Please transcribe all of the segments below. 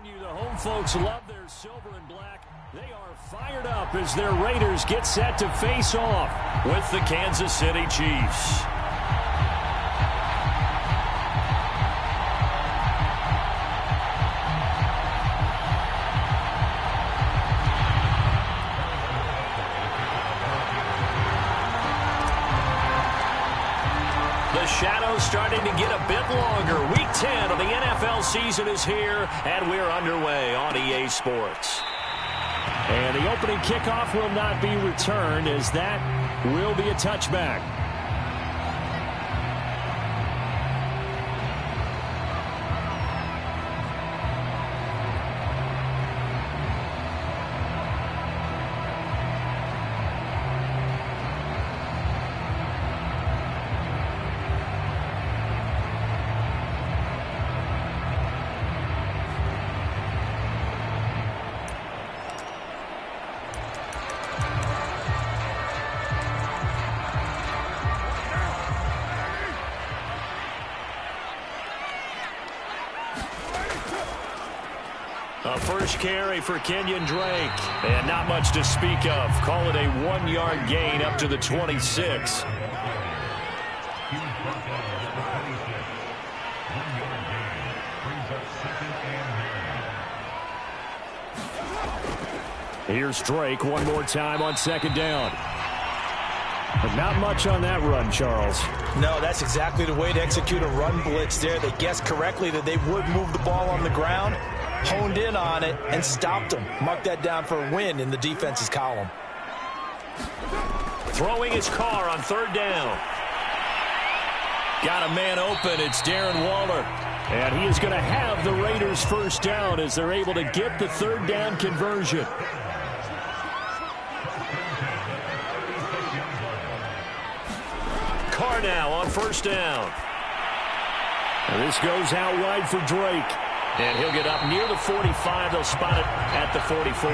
you, the home folks love their silver and black. They are fired up as their Raiders get set to face off with the Kansas City Chiefs. The shadow's starting to get a bit longer. Week 10 of the NFL season is here, and we're underway on EA Sports. And the opening kickoff will not be returned, as that will be a touchback. A first carry for Kenyon Drake. And not much to speak of. Call it a 1-yard gain up to the 26. Here's Drake one more time on second down. But not much on that run, Charles. No, that's exactly the way to execute a run blitz there. They guessed correctly that they would move the ball on the ground, honed in on it, and stopped them. Mark that down for a win in the defense's column. Throwing his car on third down. Got a man open. It's Darren Waller. And he is going to have the Raiders first down as they're able to get the third down conversion. Carr now on first down. And this goes out wide for Drake. And he'll get up near the 45. They'll spot it at the 44.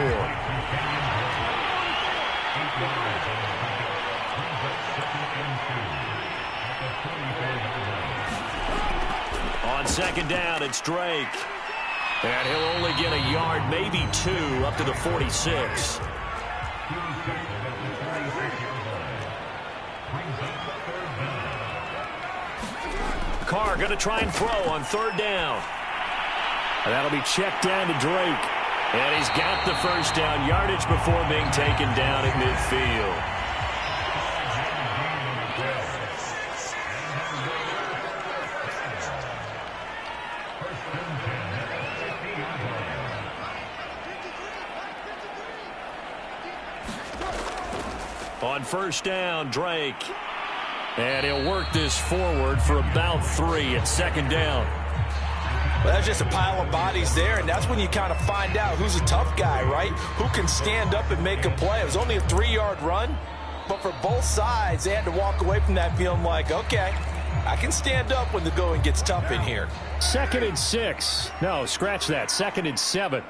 On second down, it's Drake. And he'll only get a yard, maybe two, up to the 46. Carr going to try and throw on third down. And that'll be checked down to Drake. And he's got the first down yardage before being taken down at midfield. On first down, Drake. And he'll work this forward for about 3 at second down. Well, that's just a pile of bodies there, and that's when you kind of find out who's a tough guy, right? Who can stand up and make a play. It was only a 3-yard run, but for both sides, they had to walk away from that feeling like, okay, I can stand up when the going gets tough in here. 2nd and 6. No, scratch that. 2nd and 7.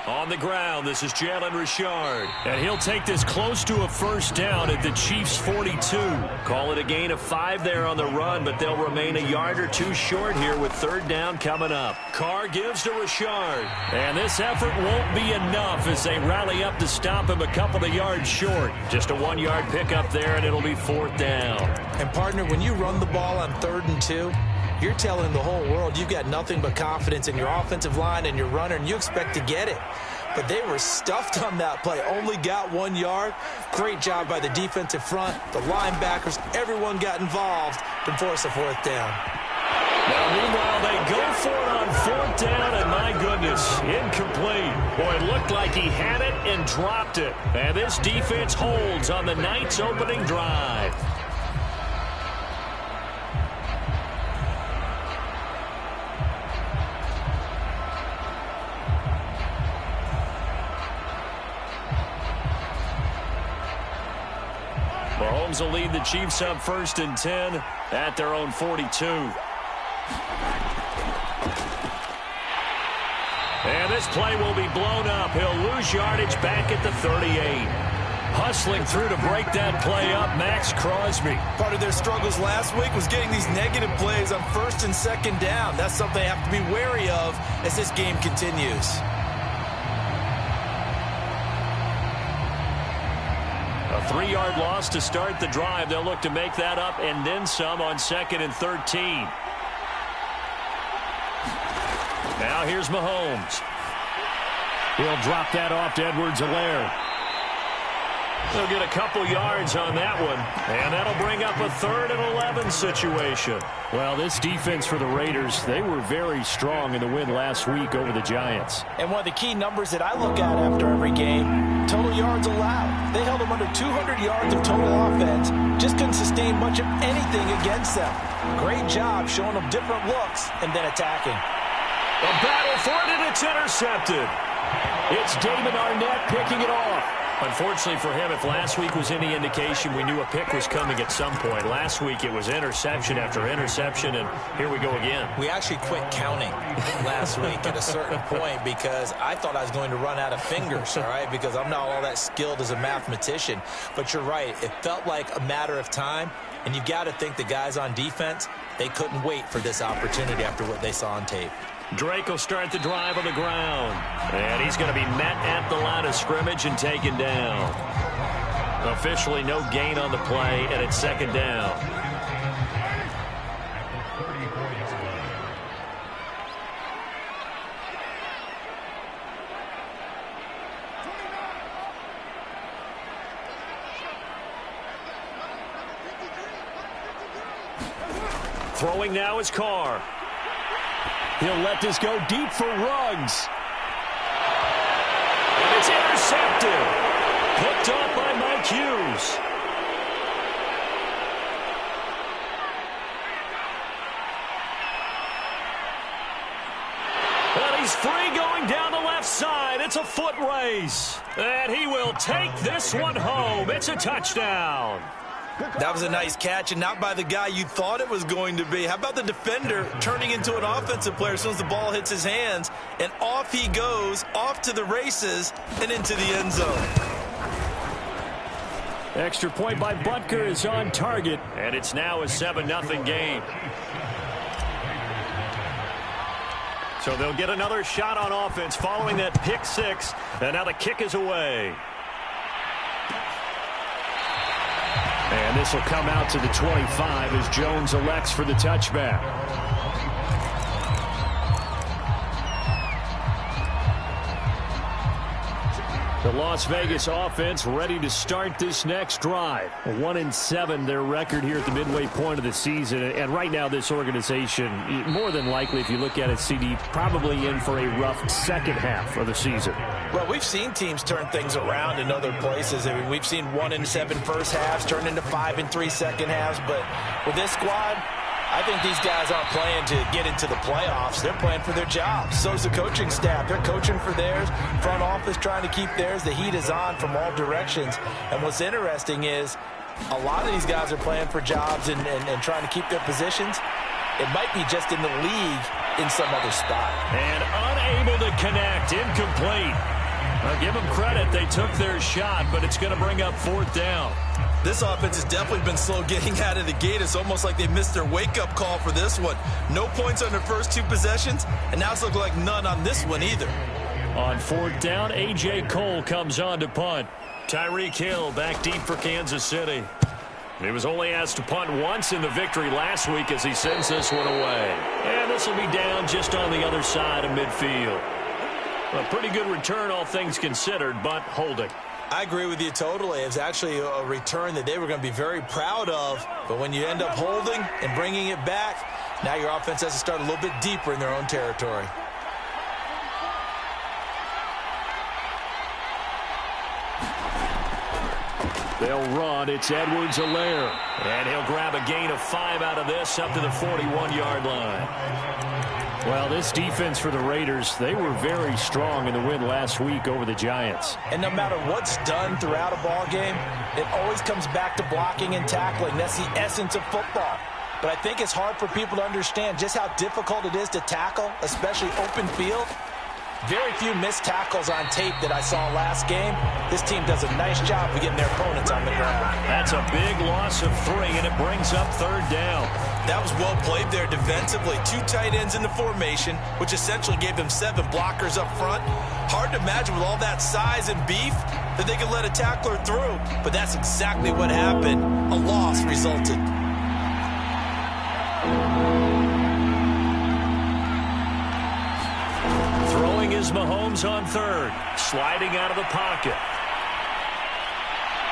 On the ground, this is Jalen Richard. And he'll take this close to a first down at the Chiefs' 42. Call it a gain of 5 there on the run, but they'll remain a yard or two short here with third down coming up. Carr gives to Richard. And this effort won't be enough as they rally up to stop him a couple of yards short. Just a 1-yard pickup there, and it'll be 4th down. And, partner, when you run the ball on 3rd and 2, you're telling the whole world you've got nothing but confidence in your offensive line and your runner, and you expect to get it. But they were stuffed on that play. Only got 1 yard. Great job by the defensive front. The linebackers, everyone got involved to force a 4th down. Now, meanwhile, they go for it on 4th down, and my goodness, incomplete. Boy, it looked like he had it and dropped it. And this defense holds on the night's opening drive. Mahomes will lead the Chiefs up 1st and 10 at their own 42. And this play will be blown up. He'll lose yardage back at the 38. Hustling through to break that play up, Max Crosby. Part of their struggles last week was getting these negative plays on first and second down. That's something they have to be wary of as this game continues. A 3-yard loss to start the drive. They'll look to make that up and then some on 2nd and 13. Now here's Mahomes. He'll drop that off to Edwards-Helaire. They'll get a couple yards on that one, and that'll bring up a 3rd and 11 situation. Well, this defense for the Raiders, they were very strong in the win last week over the Giants. And one of the key numbers that I look at after every game, total yards allowed. They held them under 200 yards of total offense, just couldn't sustain much of anything against them. Great job showing them different looks and then attacking. A battle for it, and it's intercepted. It's Damon Arnett picking it off. Unfortunately for him, if last week was any indication, we knew a pick was coming at some point. Last week it was interception after interception, and here we go again. We actually quit counting last week at a certain point because I thought I was going to run out of fingers, all right, because I'm not all that skilled as a mathematician. But you're right. It felt like a matter of time, and you've got to think the guys on defense, they couldn't wait for this opportunity after what they saw on tape. Drake will start the drive on the ground. And he's going to be met at the line of scrimmage and taken down. Officially no gain on the play, and it's 2nd down. Throwing now is Carr. He'll let this go deep for Ruggs. And it's intercepted. Picked off by Mike Hughes. And he's free going down the left side. It's a foot race. And he will take this one home. It's a touchdown. That was a nice catch, and not by the guy you thought it was going to be. How about the defender turning into an offensive player as soon as the ball hits his hands, and off he goes, off to the races, and into the end zone. Extra point by Butker is on target. And it's now a 7-0 game. So they'll get another shot on offense following that pick six, and now the kick is away. And this will come out to the 25 as Jones elects for the touchback. The Las Vegas offense ready to start this next drive. 1-7 their record here at the midway point of the season. And right now this organization, more than likely if you look at it, CD, probably in for a rough second half of the season. Well, we've seen teams turn things around in other places. I mean, we've seen 1-7 first halves turn into 5-3 second halves. But with this squad, I think these guys aren't playing to get into the playoffs. They're playing for their jobs. So's the coaching staff. They're coaching for theirs. Front office trying to keep theirs. The heat is on from all directions. And what's interesting is a lot of these guys are playing for jobs and trying to keep their positions. It might be just in the league in some other spot. And unable to connect. Incomplete. I'll give them credit. They took their shot, but it's going to bring up 4th down. This offense has definitely been slow getting out of the gate. It's almost like they missed their wake-up call for this one. No points on their first 2 possessions, and now it's looking like none on this one either. On 4th down, A.J. Cole comes on to punt. Tyreek Hill back deep for Kansas City. He was only asked to punt once in the victory last week as he sends this one away. And this will be down just on the other side of midfield. A pretty good return, all things considered, but holding. I agree with you totally. It's actually a return that they were going to be very proud of. But when you end up holding and bringing it back, now your offense has to start a little bit deeper in their own territory. They'll run. It's Edwards-Helaire. And he'll grab a gain of 5 out of this up to the 41-yard line. Well, this defense for the Raiders, they were very strong in the win last week over the Giants. And no matter what's done throughout a ball game, it always comes back to blocking and tackling. That's the essence of football. But I think it's hard for people to understand just how difficult it is to tackle, especially open field. Very few missed tackles on tape that I saw last game. This team does a nice job of getting their opponents on the ground. That's a big loss of 3, and it brings up 3rd down. That was well played there defensively. 2 tight ends in the formation, which essentially gave them 7 blockers up front. Hard to imagine with all that size and beef that they could let a tackler through, but that's exactly what happened. A loss resulted. Throwing is Mahomes on 3rd. Sliding out of the pocket.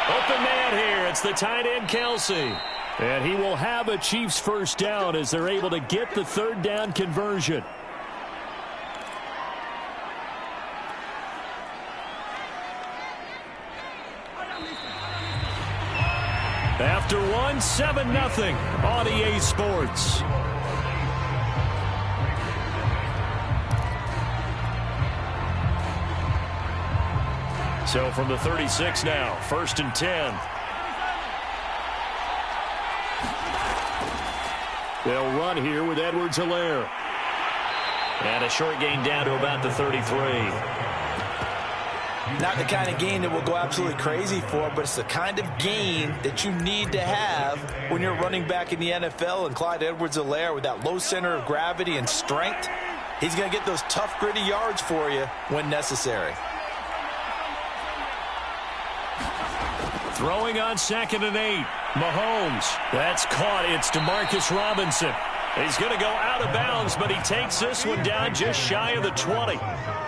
Open man here. It's the tight end, Kelsey. And he will have a Chiefs 1st down as they're able to get the 3rd down conversion. After 1, 7-0 on EA Sports. So from the 36 now, 1st and 10. They'll run here with Edwards-Helaire. And a short gain down to about the 33. Not the kind of gain that will go absolutely crazy for, but it's the kind of gain that you need to have when you're running back in the NFL. And Clyde Edwards-Helaire, with that low center of gravity and strength, he's going to get those tough, gritty yards for you when necessary. Throwing on 2nd and 8. Mahomes. That's caught. It's Demarcus Robinson. He's going to go out of bounds, but he takes this one down just shy of the 20.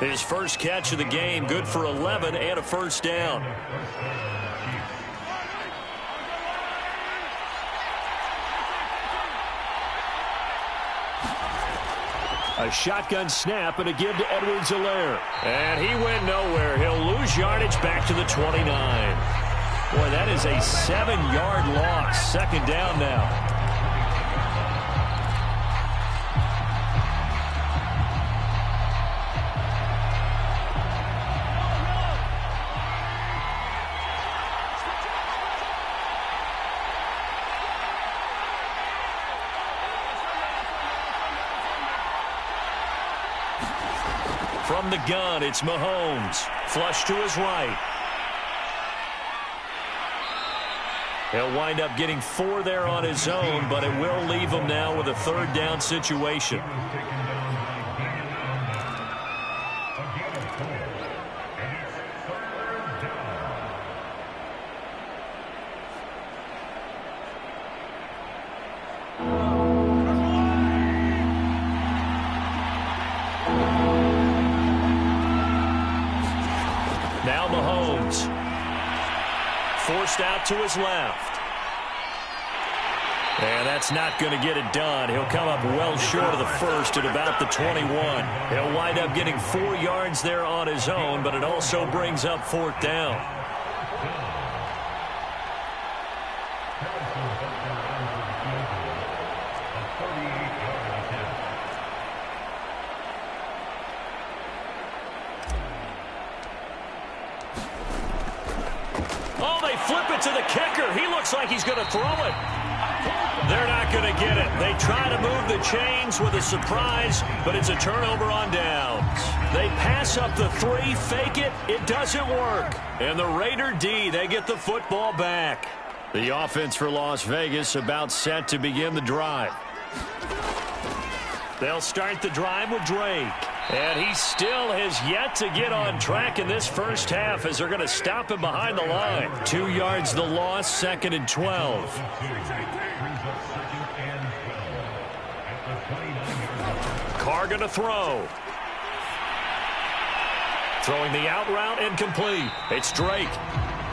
His first catch of the game, good for 11 and a 1st down. A shotgun snap and a give to Edwards-Helaire. And he went nowhere. He'll lose yardage back to the 29. Boy, that is a 7-yard loss. 2nd down now. From the gun, it's Mahomes. Flush to his right. He'll wind up getting 4 there on his own, but it will leave him now with a 3rd down situation. Now Mahomes. Forced out to his left. And that's not going to get it done. He'll come up well short of the 1st at about the 21. He'll wind up getting 4 yards there on his own, but it also brings up 4th down. Oh, they flip it to the kicker. He looks like he's going to throw it. They're not going to get it. They try to move the chains with a surprise, but it's a turnover on downs. They pass up the 3, fake it. It doesn't work. And the Raider D, they get the football back. The offense for Las Vegas about set to begin the drive. They'll start the drive with Drake. And he still has yet to get on track in this first half as they're going to stop him behind the line. 2 yards the loss, 2nd and 12. Carr going to throw. Throwing the out route incomplete. It's Drake.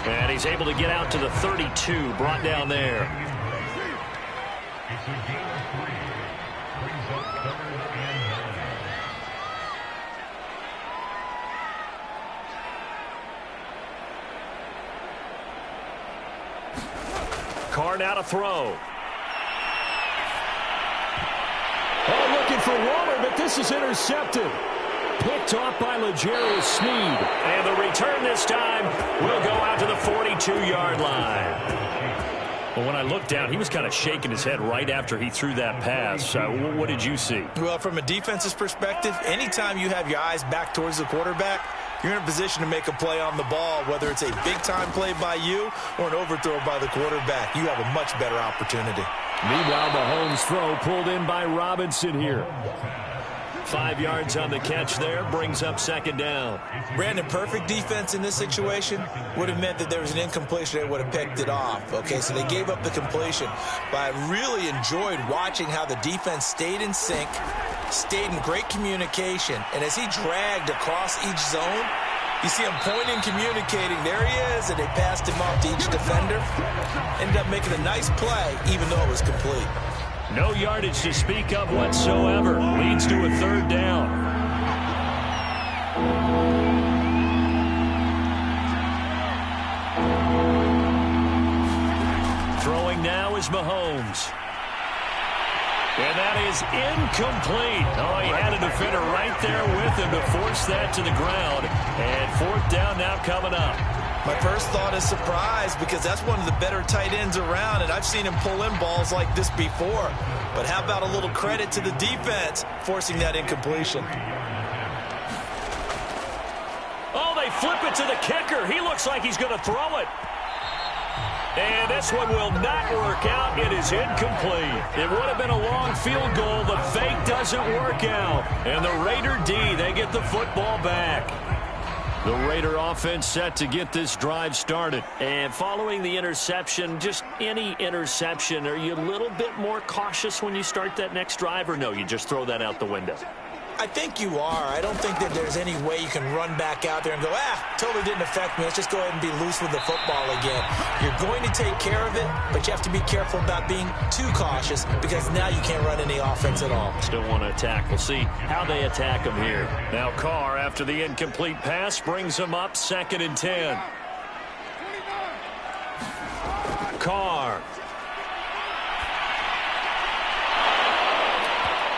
And he's able to get out to the 32, brought down there. Carr now to throw. Oh, looking for Waller, but this is intercepted. Picked off by L'Jarius Sneed. And the return this time will go out to the 42-yard line. Well, when I looked down, he was kind of shaking his head right after he threw that pass. What did you see? Well, from a defense's perspective, anytime you have your eyes back towards the quarterback, you're in a position to make a play on the ball, whether it's a big-time play by you or an overthrow by the quarterback. You have a much better opportunity. Meanwhile, Mahomes' throw pulled in by Robinson here. 5 yards on the catch there, brings up second down. Brandon, perfect defense in this situation would have meant that there was an incompletion. They would have picked it off. Okay, so they gave up the completion. But I really enjoyed watching how the defense stayed in sync, stayed in great communication, and as he dragged across each zone, you see him pointing, communicating. There he is, and they passed him off to each defender. Ended up making a nice play, even though it was complete. No yardage to speak of whatsoever. Leads to a third down. Throwing now is Mahomes. And that is incomplete. Oh, he had a defender right there with him to force that to the ground. And fourth down now coming up. My first thought is surprise, because that's one of the better tight ends around, and I've seen him pull in balls like this before. But how about a little credit to the defense forcing that incompletion? Oh, they flip it to the kicker. He looks like he's going to throw it. And this one will not work out. It is incomplete. It would have been a long field goal. The fake doesn't work out. And the Raider D, they get the football back. The Raider offense set to get this drive started. And following the interception, just any interception, are you a little bit more cautious when you start that next drive, or no, you just throw that out the window? I think you are. I don't think that there's any way you can run back out there and go, totally didn't affect me. Let's just go ahead and be loose with the football again. You're going to take care of it, but you have to be careful about being too cautious, because now you can't run any offense at all. Still want to attack. We'll see how they attack him here. Now Carr, after the incomplete pass, brings him up 2nd and 10. Carr.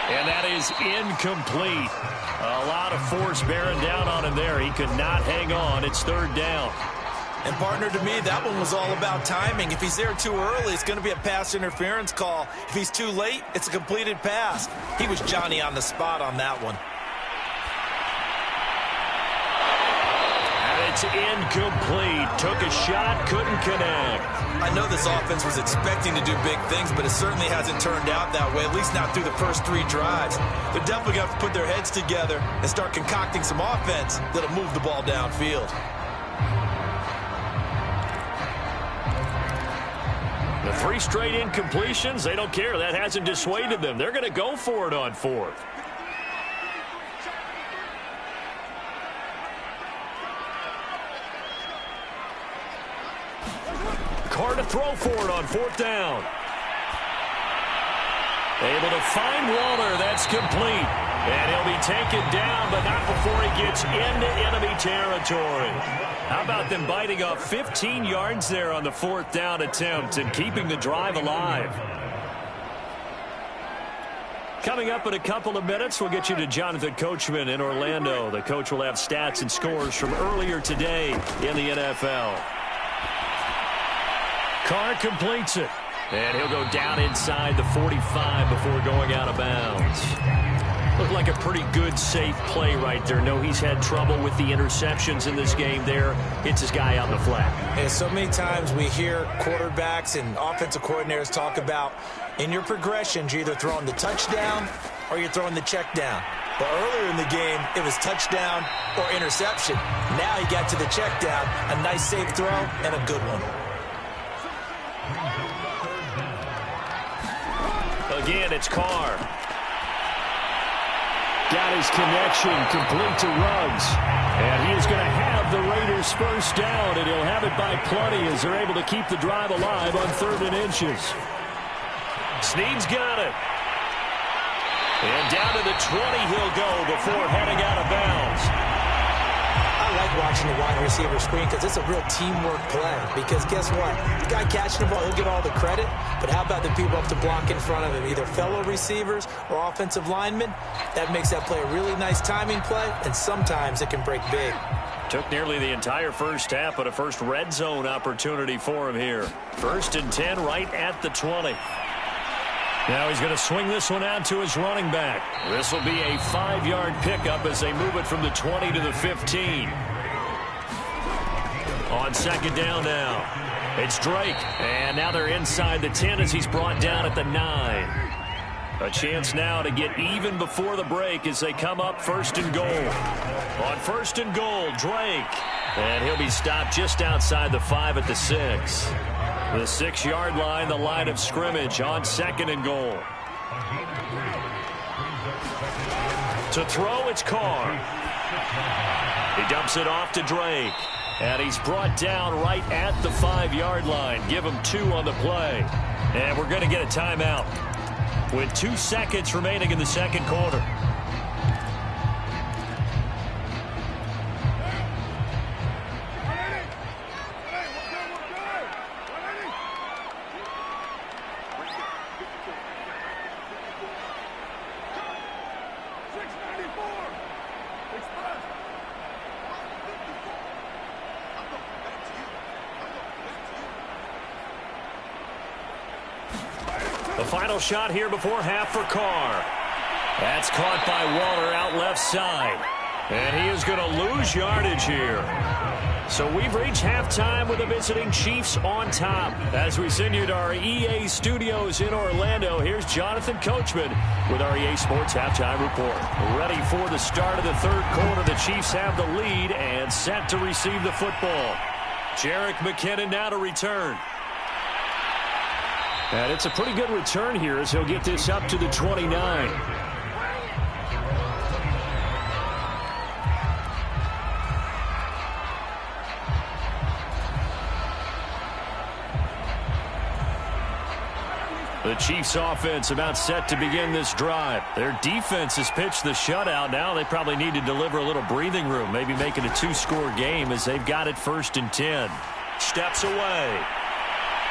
And that is incomplete. A lot of force bearing down on him there. He could not hang on. It's 3rd down. And, partner, to me, that one was all about timing. If he's there too early, it's going to be a pass interference call. If he's too late, it's a completed pass. He was Johnny on the spot on that one. And it's incomplete. Took a shot, couldn't connect. I know this offense was expecting to do big things, but it certainly hasn't turned out that way, at least not through the first 3 drives. They're definitely going to have to put their heads together and start concocting some offense that'll move the ball downfield. The 3 straight incompletions, they don't care. That hasn't dissuaded them. They're going to go for it on 4th. Carr to throw for it on 4th down. Able to find Waller. That's complete. And he'll be taken down, but not before he gets into enemy territory. How about them biting off 15 yards there on the 4th down attempt and keeping the drive alive? Coming up in a couple of minutes, we'll get you to Jonathan Coachman in Orlando. The coach will have stats and scores from earlier today in the NFL. Carr completes it. And he'll go down inside the 45 before going out of bounds. Looked like a pretty good, safe play right there. No, he's had trouble with the interceptions in this game there. Hits his guy on the flat. And so many times we hear quarterbacks and offensive coordinators talk about, in your progressions, you're either throwing the touchdown or you're throwing the check down. But earlier in the game, it was touchdown or interception. Now he got to the check down, a nice safe throw, and a good one. Again, it's Carr. Got his connection complete to Ruggs. And he is going to have the Raiders first down, and he'll have it by plenty as they're able to keep the drive alive on 3rd and inches. Snead's got it. And down to the 20 he'll go before heading out of bounds. I I like watching the wide receiver screen because it's a real teamwork play. Because guess what? The guy catching the ball, he'll get all the credit. But how about the people up to block in front of him, either fellow receivers or offensive linemen? That makes that play a really nice timing play, and sometimes it can break big. Took nearly the entire first half, but a first red zone opportunity for him here. 1st and 10 right at the 20. Now he's going to swing this one out to his running back. This will be a 5-yard pickup as they move it from the 20 to the 15. On 2nd down now, it's Drake. And now they're inside the 10 as he's brought down at the 9. A chance now to get even before the break as they come up 1st and goal. On 1st and goal, Drake. And he'll be stopped just outside the 5 at the 6. The 6-yard line, the line of scrimmage on 2nd and goal. To throw, it's Carr. He dumps it off to Drake. And he's brought down right at the 5-yard line. Give him 2 on the play. And we're going to get a timeout with 2 seconds remaining in the 2nd quarter. The final shot here before half for Carr. That's caught by Waller out left side. And he is going to lose yardage here. So we've reached halftime with the visiting Chiefs on top. As we send you to our EA studios in Orlando, here's Jonathan Coachman with our EA Sports Halftime Report. Ready for the start of the 3rd quarter. The Chiefs have the lead and set to receive the football. Jerick McKinnon now to return. And it's a pretty good return here as he'll get this up to the 29. The Chiefs offense about set to begin this drive. Their defense has pitched the shutout. Now they probably need to deliver a little breathing room, maybe make it a 2-score game as they've got it 1st and 10. Steps away.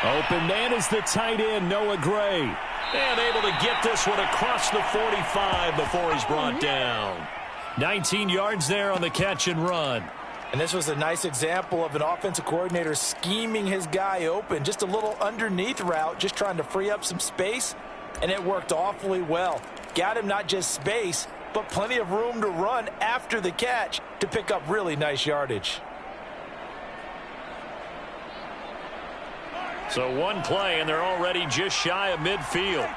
Open man is the tight end, Noah Gray. And able to get this one across the 45 before he's brought down. 19 yards there on the catch and run. And this was a nice example of an offensive coordinator scheming his guy open. Just a little underneath route, just trying to free up some space. And it worked awfully well. Got him not just space, but plenty of room to run after the catch to pick up really nice yardage. So one play, and they're already just shy of midfield.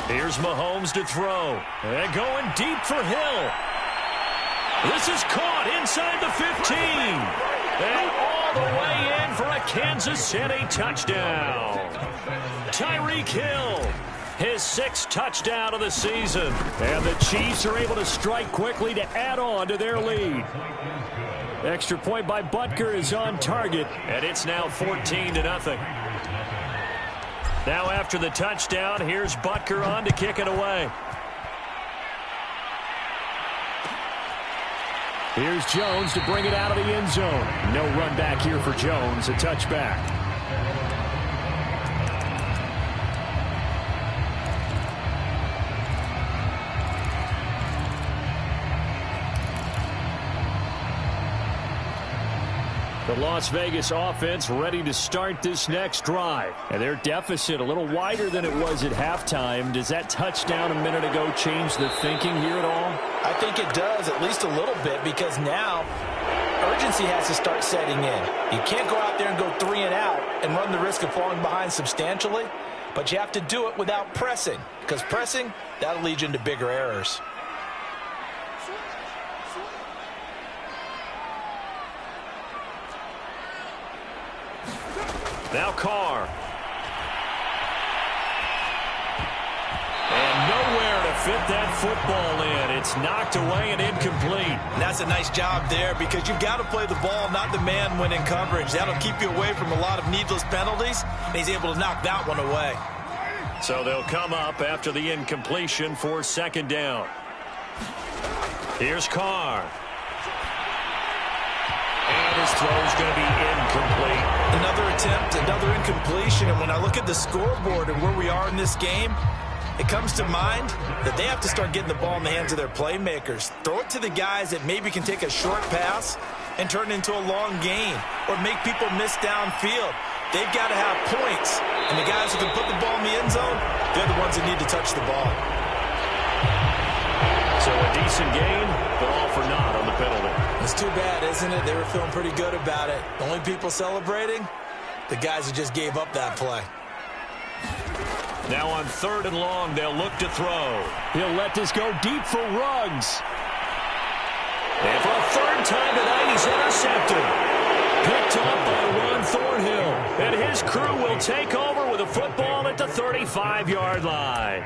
Here's Mahomes to throw. And going deep for Hill. This is caught inside the 15. And all the way in for a Kansas City touchdown. Tyreek Hill, his 6th touchdown of the season. And the Chiefs are able to strike quickly to add on to their lead. Extra point by Butker is on target, and it's now 14-0. Now after the touchdown, here's Butker on to kick it away. Here's Jones to bring it out of the end zone. No run back here for Jones, a touchback. The Las Vegas offense ready to start this next drive. And their deficit a little wider than it was at halftime. Does that touchdown a minute ago change the thinking here at all? I think it does, at least a little bit, because now urgency has to start setting in. You can't go out there and go 3 and out and run the risk of falling behind substantially, but you have to do it without pressing, because pressing, that'll lead you into bigger errors. Now Carr. And nowhere to fit that football in. It's knocked away and incomplete. And that's a nice job there because you've got to play the ball, not the man when in coverage. That'll keep you away from a lot of needless penalties, and he's able to knock that one away. So they'll come up after the incompletion for second down. Here's Carr. And his throw's going to be incomplete. Another attempt, another incompletion. And when I look at the scoreboard and where we are in this game, it comes to mind that they have to start getting the ball in the hands of their playmakers. Throw it to the guys that maybe can take a short pass and turn it into a long gain or make people miss downfield. They've got to have points. And the guys who can put the ball in the end zone, they're the ones that need to touch the ball. So a decent game, but all for naught on the penalty. It's too bad, isn't it? They were feeling pretty good about it. The only people celebrating, the guys who just gave up that play. Now on 3rd and long, they'll look to throw. He'll let this go deep for Ruggs. And for a 3rd time tonight, he's intercepted. Picked up by Ron Thornhill. And his crew will take over with a football at the 35-yard line.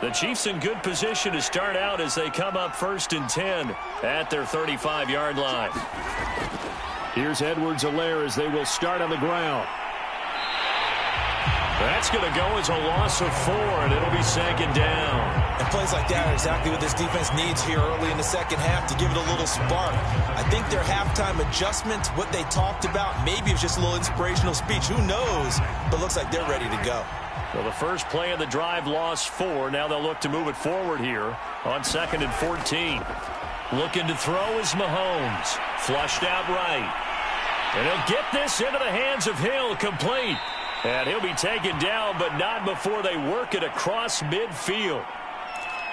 The Chiefs in good position to start out as they come up 1st and 10 at their 35-yard line. Here's Edwards-Helaire as they will start on the ground. That's going to go as a loss of 4, and it'll be 2nd down. And plays like that are exactly what this defense needs here early in the second half to give it a little spark. I think their halftime adjustment, what they talked about, maybe it was just a little inspirational speech. Who knows? But looks like they're ready to go. Well, the first play of the drive lost 4. Now they'll look to move it forward here on 2nd and 14. Looking to throw is Mahomes. Flushed out right. And he'll get this into the hands of Hill, complete. And he'll be taken down, but not before they work it across midfield.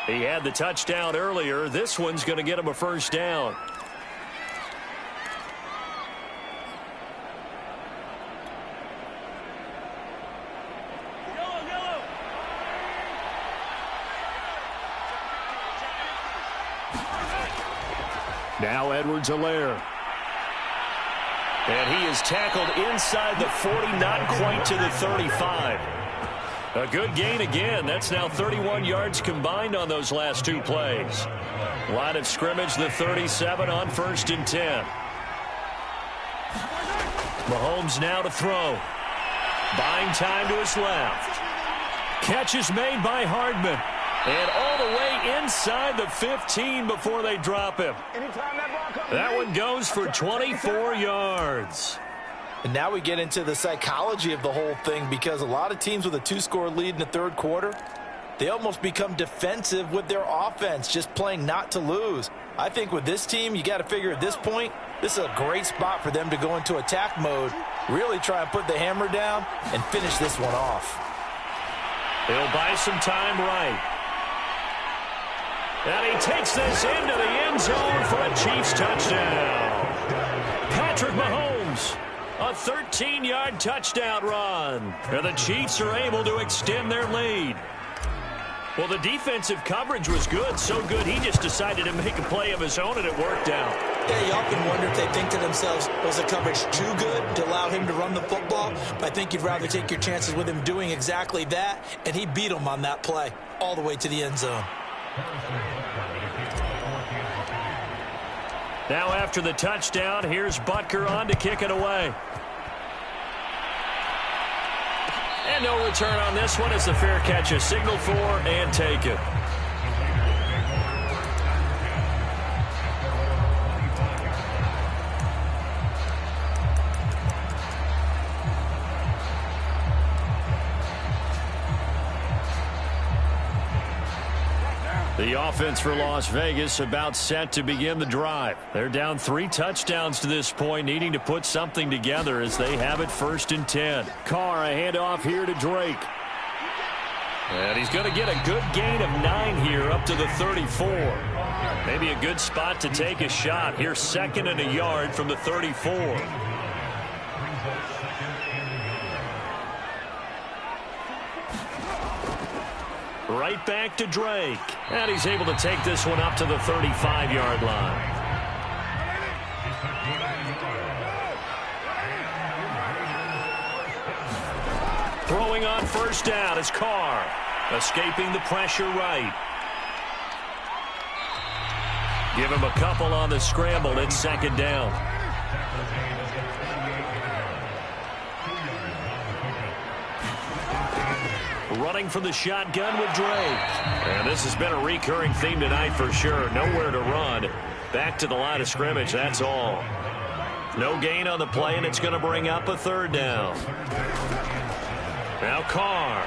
He had the touchdown earlier. This one's going to get him a 1st down. Now Edwards-Helaire. And he is tackled inside the 40, not quite to the 35. A good gain again. That's now 31 yards combined on those last 2 plays. Line of scrimmage, the 37 on 1st and 10. Mahomes now to throw. Buying time to his left. Catch is made by Hardman. And all the way inside the 15 before they drop him. That one goes for 24 yards. And now we get into the psychology of the whole thing, because a lot of teams with a 2-score lead in the 3rd quarter, they almost become defensive with their offense, just playing not to lose. I think with this team, you got to figure at this point, this is a great spot for them to go into attack mode, really try and put the hammer down and finish this one off. He'll buy some time right. And he takes this into the end zone for a Chiefs touchdown. Patrick Mahomes, a 13-yard touchdown run. And the Chiefs are able to extend their lead. Well, the defensive coverage was good, so good he just decided to make a play of his own, and it worked out. Yeah, you often wonder if they think to themselves, was the coverage too good to allow him to run the football? But I think you'd rather take your chances with him doing exactly that, and he beat him on that play all the way to the end zone. Now after the touchdown, here's Butker on to kick it away. And no return on this one as the fair catch is signaled for and taken. The offense for Las Vegas about set to begin the drive. They're down 3 touchdowns to this point, needing to put something together as they have it 1st and 10. Carr, a handoff here to Drake. And he's going to get a good gain of 9 here up to the 34. Maybe a good spot to take a shot. Here's 2nd and a yard from the 34. Right back to Drake. And he's able to take this one up to the 35-yard line. Throwing on 1st down is Carr. Escaping the pressure right. Give him a couple on the scramble. It's second down. Running from the shotgun with Drake. And this has been a recurring theme tonight for sure. Nowhere to run. Back to the line of scrimmage, that's all. No gain on the play, and it's going to bring up a third down. Now Carr.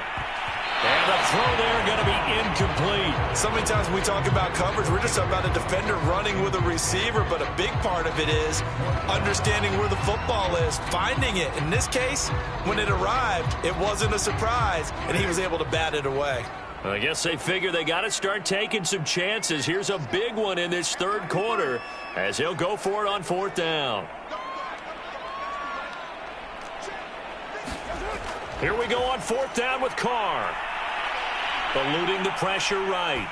And the throw there going to be incomplete. So many times when we talk about coverage, we're just talking about a defender running with a receiver, but a big part of it is understanding where the football is, finding it. In this case, when it arrived, it wasn't a surprise, and he was able to bat it away. I guess they figure they got to start taking some chances. Here's a big one in this third quarter as he'll go for it on fourth down. Here we go on fourth down with Carr. Eluding the pressure right.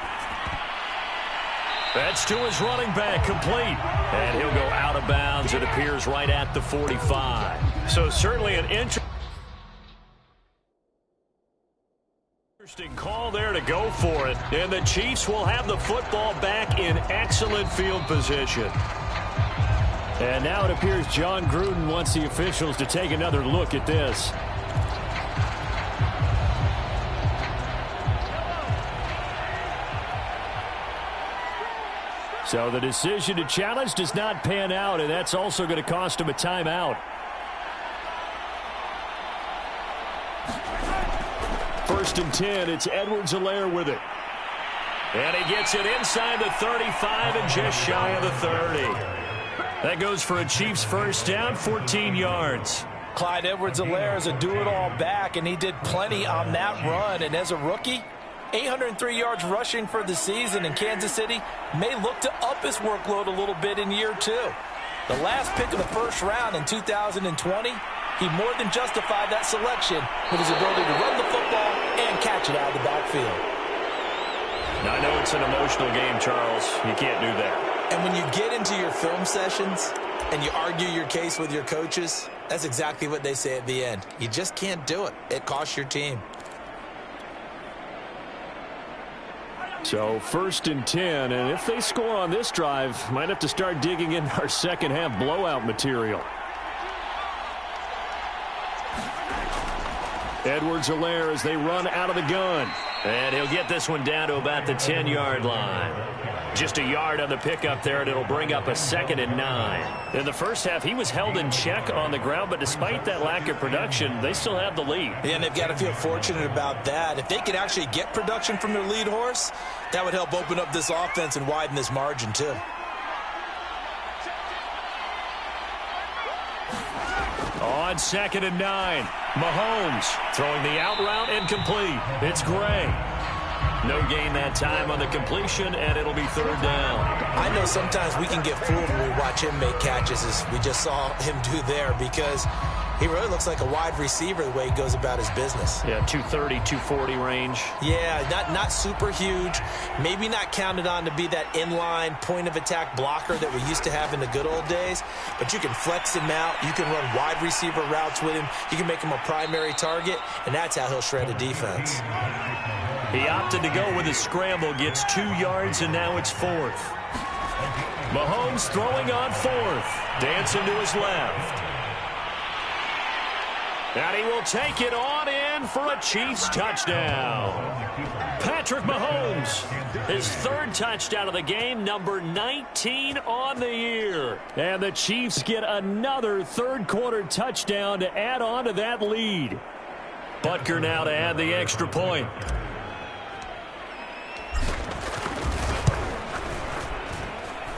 That's to his running back, complete. And he'll go out of bounds, it appears, right at the 45. So certainly an interesting call there to go for it. And the Chiefs will have the football back in excellent field position. And now it appears John Gruden wants the officials to take another look at this. So the decision to challenge does not pan out, and that's also going to cost him a timeout. First and 10, it's Edwards-Helaire with it. And he gets it inside the 35 and just shy of the 30. That goes for a Chiefs first down, 14 yards. Clyde Edwards-Helaire is a do-it-all back, and he did plenty on that run. And as a rookie, 803 yards rushing for the season, in Kansas City may look to up his workload a little bit in year two. The last pick of the first round in 2020, he more than justified that selection with his ability to run the football and catch it out of the backfield. Now, I know it's an emotional game, Charles. You can't do that. And when you get into your film sessions and you argue your case with your coaches, that's exactly what they say at the end. You just can't do it. It costs your team. So first and 10, and if they score on this drive, might have to start digging in our second half blowout material. Edwards-Helaire as they run out of the gun. And he'll get this one down to about the 10-yard line. Just a yard on the pickup there, and it'll bring up a 2nd and 9. In the first half, he was held in check on the ground, but despite that lack of production, they still have the lead. Yeah, and they've got to feel fortunate about that. If they could actually get production from their lead horse, that would help open up this offense and widen this margin, too. On 2nd and 9, Mahomes throwing the out route incomplete. It's Gray. No gain that time on the completion, and it'll be third down. I know sometimes we can get fooled when we watch him make catches, as we just saw him do there, because he really looks like a wide receiver the way he goes about his business. Yeah, 230, 240 range. Yeah, not super huge. Maybe not counted on to be that inline point-of-attack blocker that we used to have in the good old days, but you can flex him out. You can run wide receiver routes with him. You can make him a primary target, and that's how he'll shred a defense. He opted to go with a scramble, gets 2 yards, and now it's 4th. Mahomes throwing on 4th. Dancing to his left. And he will take it on in for a Chiefs touchdown. Patrick Mahomes, his 3rd touchdown of the game, number 19 on the year. And the Chiefs get another third-quarter touchdown to add on to that lead. Butker now to add the extra point.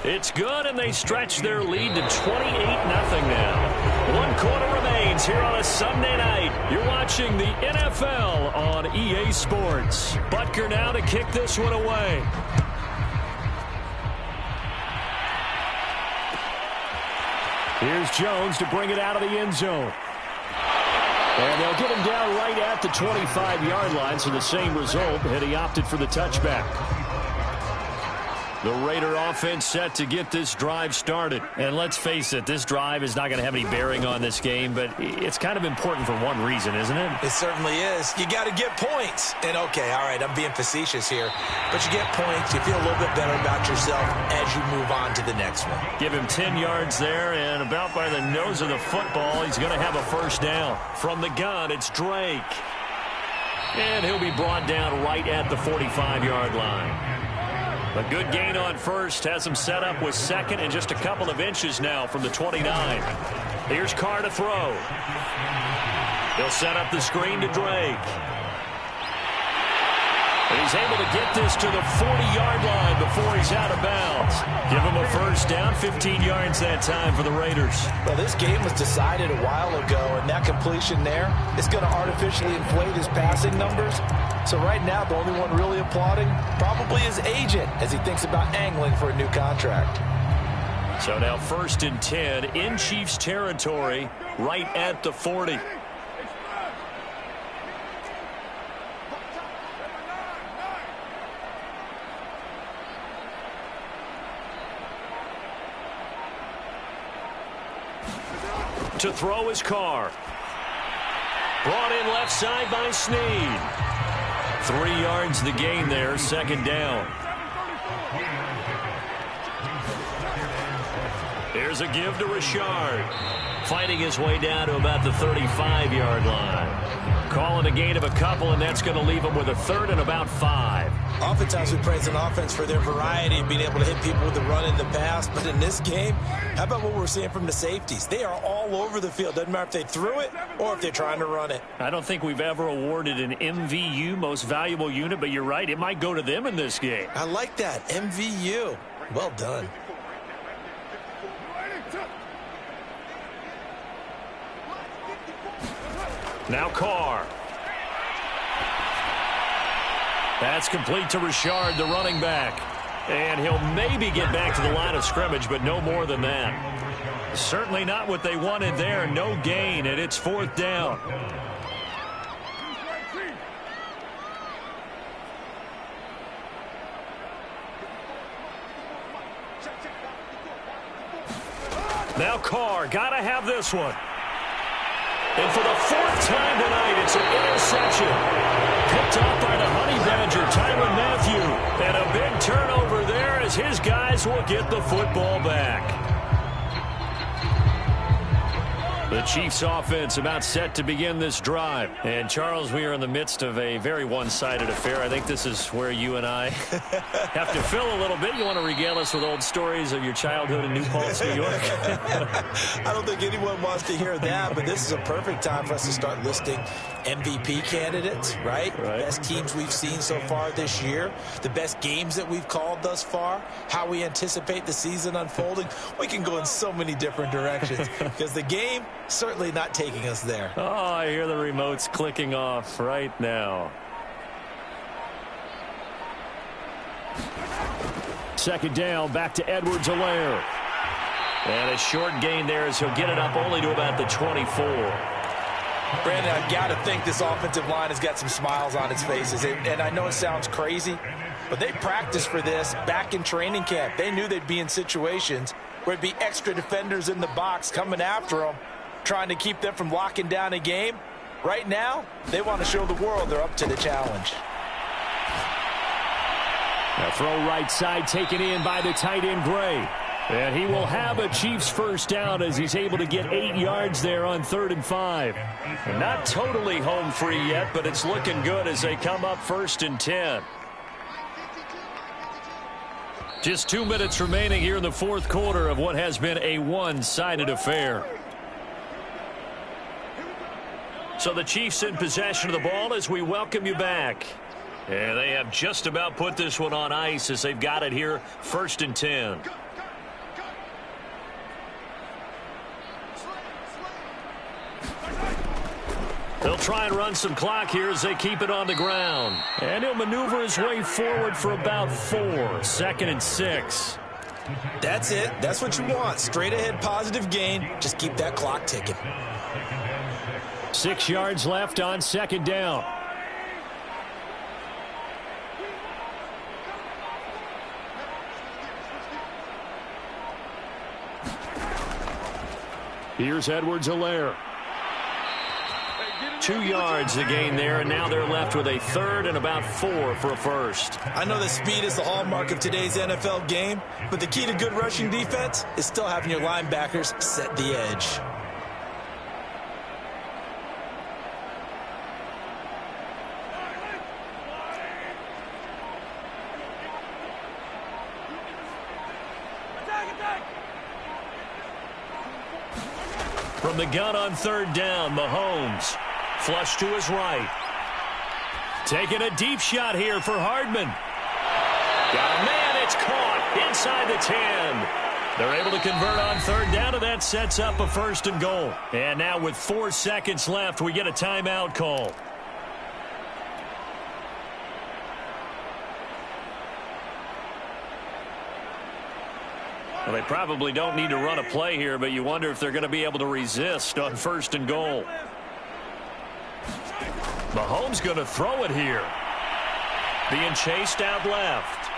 It's good, and they stretch their lead to 28-0 now. 1 quarter remains here on a Sunday night. You're watching the NFL on EA Sports. Butker now to kick this one away. Here's Jones to bring it out of the end zone. And they'll get him down right at the 25-yard line, so the same result, and he opted for the touchback. The Raider offense set to get this drive started. And let's face it, this drive is not going to have any bearing on this game, but it's kind of important for one reason, isn't it? It certainly is. You got to get points. And, okay, all right, I'm being facetious here. But you get points, you feel a little bit better about yourself as you move on to the next one. Give him 10 yards there, and about by the nose of the football, he's going to have a first down. From the gun, it's Drake. And he'll be brought down right at the 45-yard line. A good gain on first, has him set up with second and just a couple of inches now from the 29. Here's Carr to throw. He'll set up the screen to Drake. And he's able to get this to the 40-yard line before he's out of bounds. Give him a first down, 15 yards that time for the Raiders. Well, this game was decided a while ago, and that completion there is going to artificially inflate his passing numbers. So right now, the only one really applauding probably his agent as he thinks about angling for a new contract. So now 1st and 10 in Chiefs territory right at the 40. To throw his Carr. Brought in left side by Snead. 3 yards the gain there, second down. Here's a give to Richard. Fighting his way down to about the 35-yard line. Calling a gain of a couple, and that's going to leave him with a third and about 5. Oftentimes we praise an offense for their variety of being able to hit people with the run in the pass. But in this game, how about what we're seeing from the safeties? They are all over the field. Doesn't matter if they threw it or if they're trying to run it. I don't think we've ever awarded an MVU, most valuable unit, but you're right. It might go to them in this game. I like that. MVU. Well done. Now Carr. That's complete to Richard, the running back. And he'll maybe get back to the line of scrimmage, but no more than that. Certainly not what they wanted there. No gain, and it's 4th down. Now Carr, gotta have this one. And for the 4th time tonight, it's an interception. Picked off by the Honey Badger, Tyrann Mathieu. And a big turnover there as his guys will get the football back. The Chiefs offense about set to begin this drive. And, Charles, we are in the midst of a very one-sided affair. I think this is where you and I have to fill a little bit. You want to regale us with old stories of your childhood in New Paltz, New York? I don't think anyone wants to hear that, but this is a perfect time for us to start listing MVP candidates, right? Best teams we've seen so far this year, the best games that we've called thus far, how we anticipate the season unfolding. We can go in so many different directions because the game certainly not taking us there. Oh, I hear the remotes clicking off right now. Second down, back to Edwards-Helaire. And a short gain there as he'll get it up only to about the 24. Brandon, I've got to think this offensive line has got some smiles on its faces. And I know it sounds crazy, but they practiced for this back in training camp. They knew they'd be in situations where it'd be extra defenders in the box coming after them, trying to keep them from locking down a game. Right now, they want to show the world they're up to the challenge. A throw right side taken in by the tight end Gray. And he will have a Chiefs first down as he's able to get 8 yards there on 3rd and 5. Not totally home free yet, but it's looking good as they come up 1st and 10. Just 2 minutes remaining here in the 4th quarter of what has been a one-sided affair. So the Chiefs in possession of the ball as we welcome you back. And they have just about put this one on ice as they've got it here 1st and 10. They'll try and run some clock here as they keep it on the ground. And he'll maneuver his way forward for about 4. 2nd and 6. That's it. That's what you want. Straight ahead positive gain. Just keep that clock ticking. 6 yards left on 2nd down. Here's Edwards-Helaire. 2 yards the gain there, and now they're left with a third and about 4 for a first. I know that speed is the hallmark of today's NFL game, but the key to good rushing defense is still having your linebackers set the edge. From the gun on third down, Mahomes. Flush to his right. Taking a deep shot here for Hardman. Got a man, it's caught inside the 10. They're able to convert on third down, and that sets up a first and goal. And now with 4 seconds left, we get a timeout call. Well, they probably don't need to run a play here, but you wonder if they're going to be able to resist on first and goal. Mahomes going to throw it here. Being chased out left.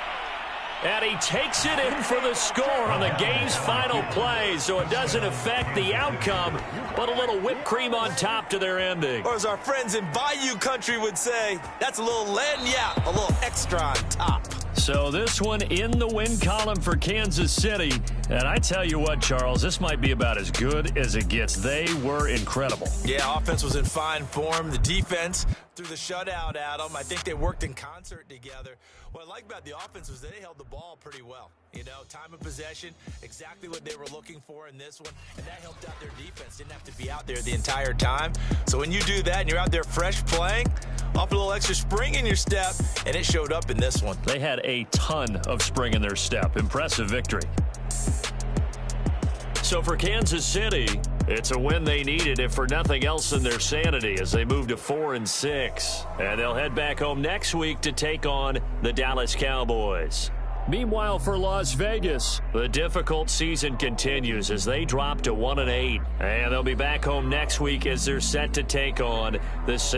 And he takes it in for the score on the game's final play, so it doesn't affect the outcome, but a little whipped cream on top to their ending. Or as our friends in Bayou Country would say, that's a little lagniappe, a little extra on top. So this one in the win column for Kansas City. And I tell you what, Charles, this might be about as good as it gets. They were incredible. Yeah, offense was in fine form. The defense threw the shutout at them. I think they worked in concert together. What I like about the offense was they held the ball pretty well. You know, time of possession, exactly what they were looking for in this one. And that helped out their defense. Didn't have to be out there the entire time. So when you do that and you're out there fresh playing, off a little extra spring in your step, and it showed up in this one. They had a ton of spring in their step. Impressive victory. So for Kansas City, it's a win they needed, if for nothing else than their sanity, as they move to 4-6. And they'll head back home next week to take on the Dallas Cowboys. Meanwhile, for Las Vegas, the difficult season continues as they drop to 1-8. And they'll be back home next week as they're set to take on the